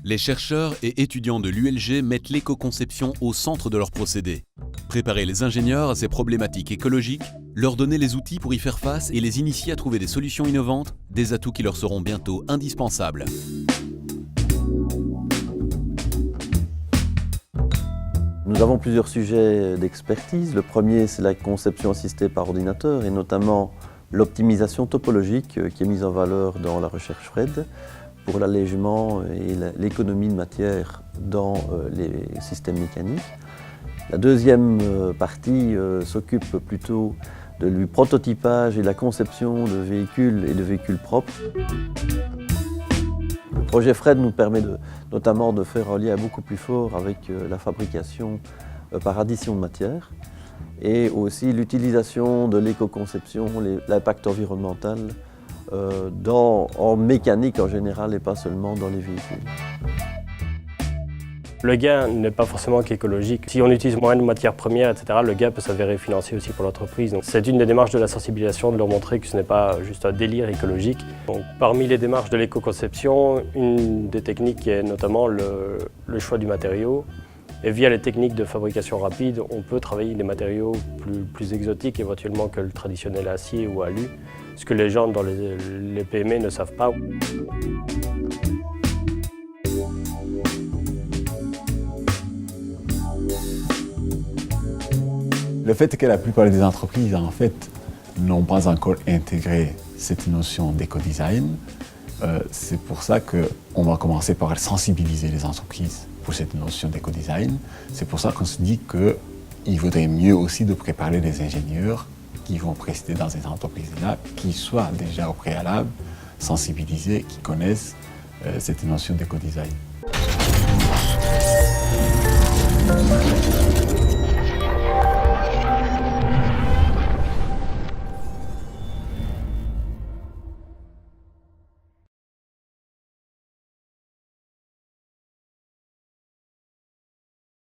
Les chercheurs et étudiants de l'ULG mettent l'éco-conception au centre de leurs procédés. Préparer les ingénieurs à ces problématiques écologiques, leur donner les outils pour y faire face et les initier à trouver des solutions innovantes, des atouts qui leur seront bientôt indispensables. Nous avons plusieurs sujets d'expertise. Le premier, c'est la conception assistée par ordinateur et notamment l'optimisation topologique qui est mise en valeur dans la recherche FRED pour l'allègement et l'économie de matière dans les systèmes mécaniques. La deuxième partie s'occupe plutôt du prototypage et de la conception de véhicules et de véhicules propres. Le projet FRED nous permet notamment de faire un lien beaucoup plus fort avec la fabrication par addition de matière et aussi l'utilisation de l'éco-conception, l'impact environnemental en mécanique en général et pas seulement dans les véhicules. Le gain n'est pas forcément qu'écologique. Si on utilise moins de matières premières, etc., le gain peut s'avérer financier aussi pour l'entreprise. C'est une des démarches de la sensibilisation, de leur montrer que ce n'est pas juste un délire écologique. Donc, parmi les démarches de l'éco-conception, une des techniques est notamment le choix du matériau. Et via les techniques de fabrication rapide, on peut travailler des matériaux plus exotiques éventuellement que le traditionnel acier ou alu, ce que les gens dans les PME ne savent pas. Le fait est que la plupart des entreprises, en fait, n'ont pas encore intégré cette notion d'éco-design. C'est pour ça qu'on va commencer par sensibiliser les entreprises pour cette notion d'éco-design. C'est pour ça qu'on se dit qu'il vaudrait mieux aussi de préparer les ingénieurs qui vont prester dans ces entreprises-là, qui soient déjà au préalable sensibilisés, qui connaissent cette notion d'éco-design.